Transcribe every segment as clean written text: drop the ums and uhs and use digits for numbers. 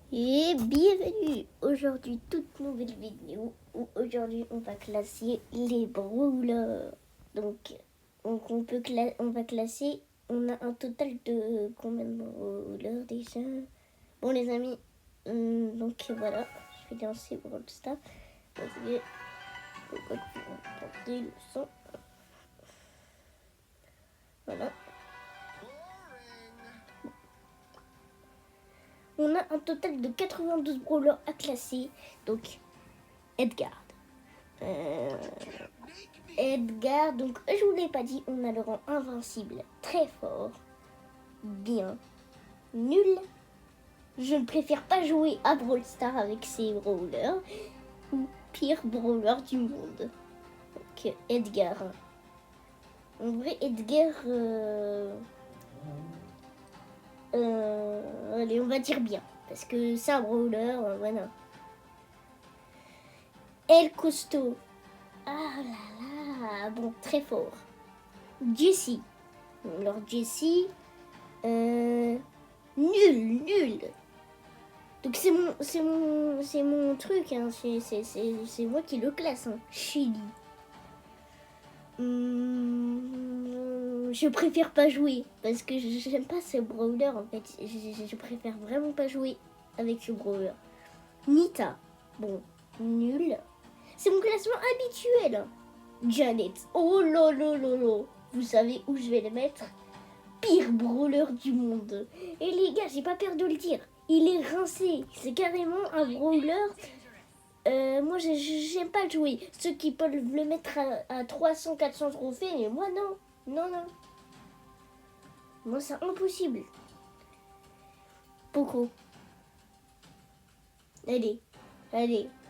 Et bienvenue. Aujourd'hui, toute nouvelle vidéo où aujourd'hui on va classer les brawlers. Donc on va classer, on a un total de combien de brawlers déjà? Bon les amis, donc voilà, je vais lancer Brawl Stars parce que pourquoi vous entendez le son. Voilà. On a un total de 92 brawlers à classer. Donc Edgar. Edgar, donc je vous l'ai pas dit, on a le rang invincible, très fort, bien, nul. Je ne préfère pas jouer à Brawl Stars avec ces brawlers, ou pire brawler du monde. Donc Edgar. En vrai, Edgar, allez, on va dire bien, parce que c'est un brawler, voilà. El Costaud. Ah là là, bon, très fort. Jessie. Alors Jessie, nul. Donc c'est mon truc, hein. C'est moi qui le classe, hein. Chili. Je préfère pas jouer parce que j'aime pas ce brawler en fait. Je préfère vraiment pas jouer avec ce brawler. Nita, bon, nul. C'est mon classement habituel. Janet, oh là. Vous savez où je vais le mettre? Pire brawler du monde. Et les gars, j'ai pas peur de le dire. Il est rincé. C'est carrément un brawler. Moi, j'aime pas le jouer. Ceux qui peuvent le mettre à 300-400 trophées, mais moi, non. Moi, c'est impossible. Poco. Allez.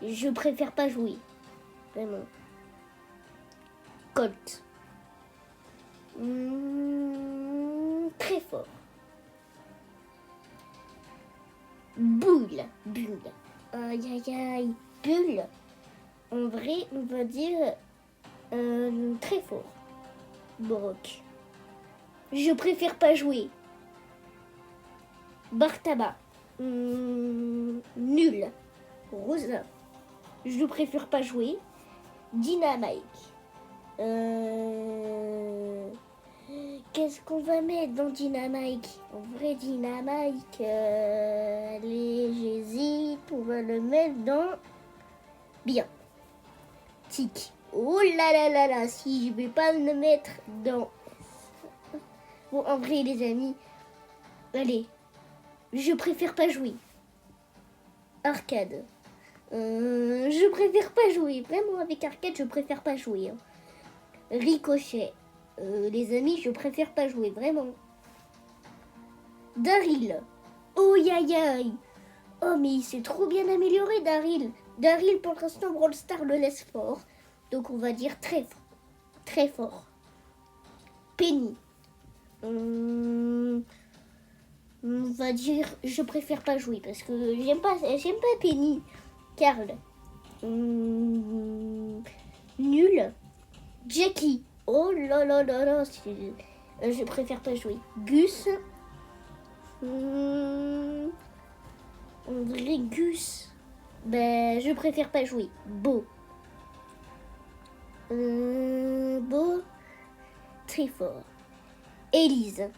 Je préfère pas jouer. Vraiment. Colt. Très fort. Bull. Aïe. Bull. En vrai, on va dire très fort. Brock. Je préfère pas jouer. Bartaba. Nul. Rosa. Je préfère pas jouer. Dynamite. Qu'est-ce qu'on va mettre dans Dynamite? En vrai, Dynamite, allez, j'hésite. On va le mettre dans... Bien. Tic. Oh là, si je vais pas le mettre dans... Bon, en vrai, les amis, allez, je préfère pas jouer. Arcade. Je préfère pas jouer. Vraiment, avec Arcade, je préfère pas jouer. Hein. Ricochet. Les amis, je préfère pas jouer, vraiment. Daryl. Oh, aïe. Oh, mais il s'est trop bien amélioré, Daryl. Daryl, pour l'instant, Brawl Stars le laisse fort. Donc, on va dire très fort. Penny. On va dire, je préfère pas jouer parce que j'aime pas Penny. Carl. Nul. Jackie. Oh là. Je préfère pas jouer. Gus. En vrai, Gus. Ben, je préfère pas jouer. Beau. Beau. Très fort. Elise.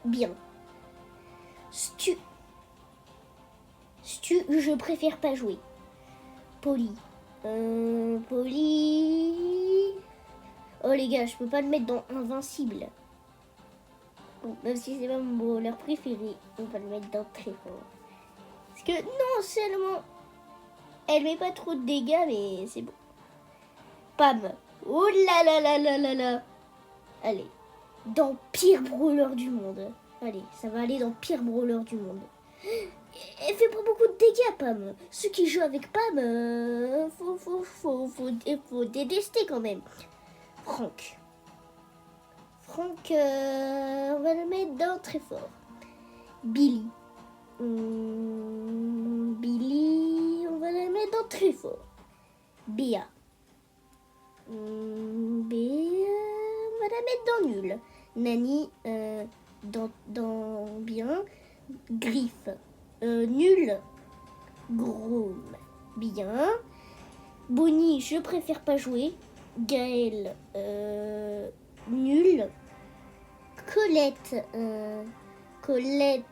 Bien. Stu, je préfère pas jouer. Polly. Oh les gars, je peux pas le mettre dans Invincible. Bon, même si c'est pas mon brawler préféré, on va le mettre dans très fort. Parce que non seulement elle met pas trop de dégâts, mais c'est bon. Pam. Oh là. Allez, dans pire brawler du monde. Allez, ça va aller dans pire brawler du monde. Elle fait pas beaucoup de dégâts, Pam. Ceux qui jouent avec Pam, faut détester quand même. Franck, on va le mettre dans très fort. Billy. Billy, on va le mettre dans très fort. Béa. On va la mettre dans nul. Nani, dans bien. Griffe, nul. Groom, bien. Bonnie, je préfère pas jouer. Gaël, nul. Colette, Colette,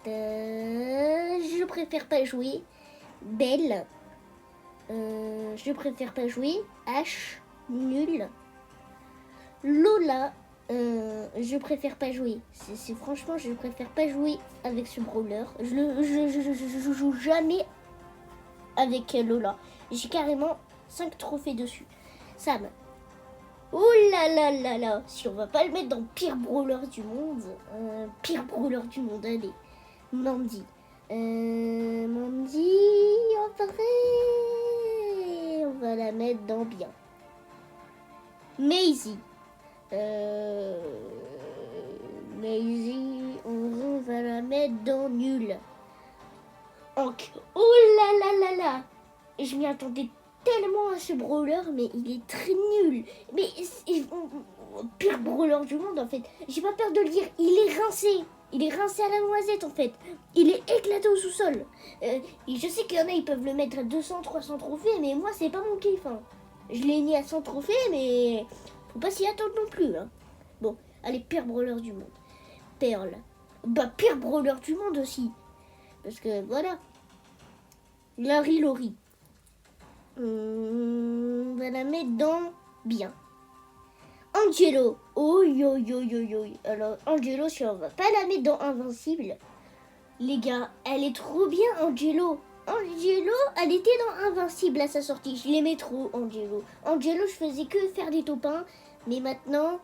je préfère pas jouer. Belle, je préfère pas jouer. H, nul. Lola, je préfère pas jouer. Franchement, je préfère pas jouer avec ce brawler. Je joue jamais avec Lola. J'ai carrément 5 trophées dessus. Sam. Oh là là là là. Si on va pas le mettre dans pire brawler du monde. Allez. Mandy. Mandy, en vrai, on va la mettre dans bien. Maisie. Maisie, on va la mettre dans nul. Hank. Oh là là là là. Je m'y attendais tellement à ce brawler, mais il est très nul. Mais pire brawler du monde en fait. J'ai pas peur de le dire, il est rincé. Il est rincé à la noisette en fait. Il est éclaté au sous-sol. Je sais qu'il y en a, ils peuvent le mettre à 200, 300 trophées, mais moi c'est pas mon kiff. Hein. Je l'ai mis à 100 trophées, mais faut pas s'y attendre non plus. Hein. Bon, allez, pire brawler du monde. Pearl. Bah, pire brawler du monde aussi. Parce que voilà. Larry Laurie. On va la mettre dans bien. Angelo. Oh yo yo yo yo. Alors, Angelo, si on va pas la mettre dans invincible, les gars, elle est trop bien, Angelo. Angelo, elle était dans invincible à sa sortie. Je l'aimais trop, Angelo. Angelo, je faisais que faire des top 1. Mais maintenant,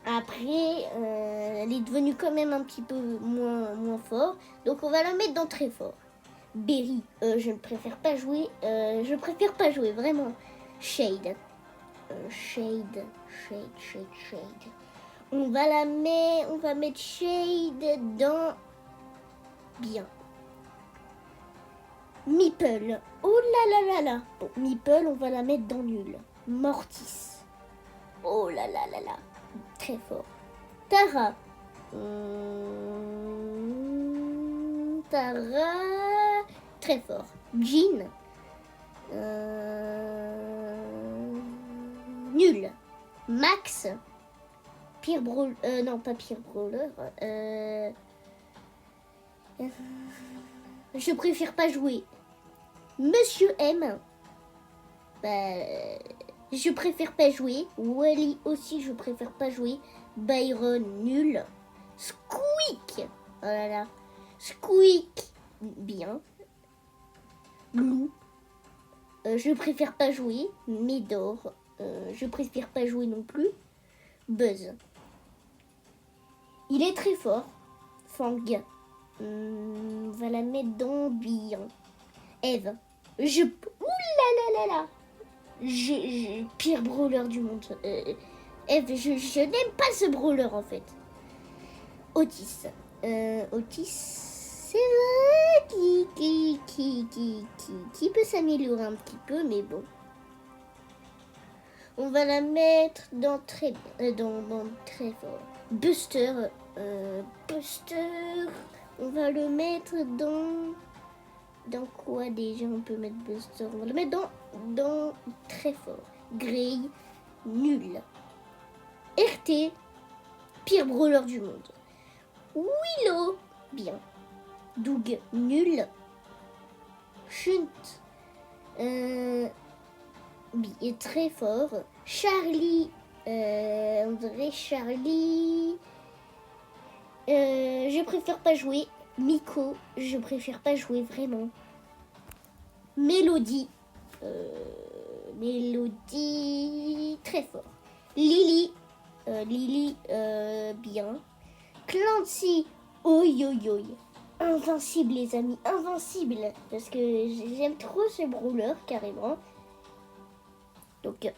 après, elle est devenue quand même un petit peu moins fort. Donc, on va la mettre dans très fort. Berry, je ne préfère pas jouer. Vraiment. Shade. Shade. On va mettre Shade dans bien. Meeple. Oh là là là là. Bon, Meeple, on va la mettre dans nul. Mortis. Oh là là là là. Très fort. Tara. Tara. Très fort. Jean. Nul. Max. Pire brawler. Non, pas pire brawler. Je préfère pas jouer. Monsieur M. Je préfère pas jouer. Wally aussi, je préfère pas jouer. Byron, nul. Squeak. Oh là là. Squeak. Bien. Lou. Je préfère pas jouer. Médor. Je préfère pas jouer non plus. Buzz. Il est très fort. Fang. On va la mettre dans bien. Eve. Ouh là là là là. Pire brawler du monde. Eve, je n'aime pas ce brawler en fait. Otis. Otis, c'est vrai qui peut s'améliorer un petit peu, mais bon. On va la mettre dans très fort. Buster. Buster. On va le mettre dans quoi déjà on peut mettre Buster? On va le mettre dans très fort. Grey, nul. RT, pire brawler du monde. Willow, bien. Doug, nul. Shunt, est très fort. Charlie, on dirait Charlie. Je préfère pas jouer. Miko, je préfère pas jouer vraiment. Mélodie. Mélodie, très fort. Lily. Bien. Clancy. Oi. Invincible, les amis. Invincible. Parce que j'aime trop ce brawler, carrément. Donc,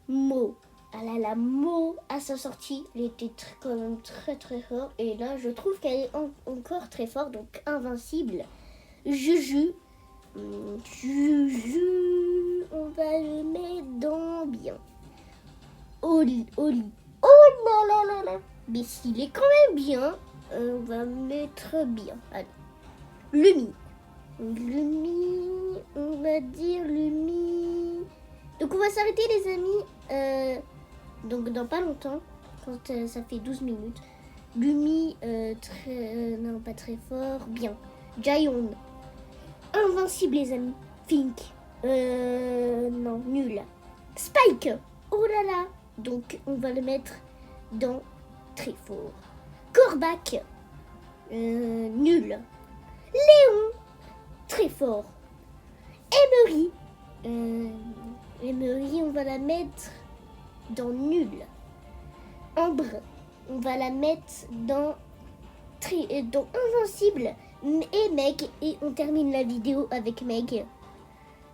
Mo. Ah là là, Mo, à sa sortie, il était quand même très très fort. Et là, je trouve qu'elle est encore très forte, donc invincible. Juju, on va le mettre dans bien. Oli. Oh là là là là. Mais s'il est quand même bien, on va mettre bien. Allez. Lumi. Lumi, on va dire Lumi. Donc on va s'arrêter les amis. Donc dans pas longtemps, quand ça fait 12 minutes. Lumi, non pas très fort, bien. Jayon. Invincible les amis. Fink. Non, nul. Spike. Oh là là. Donc on va le mettre dans très fort. Corbac. Nul. Léon. Très fort. Emery. Emery, on va la mettre dans nul. Ambre, on va la mettre dans invincible. Et Meg, et on termine la vidéo avec Meg.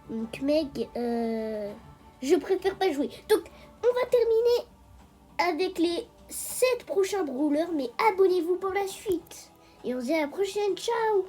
Donc Meg, je préfère pas jouer. Donc on va terminer avec les 7 prochains brawlers, mais abonnez-vous pour la suite. Et on se dit à la prochaine, ciao.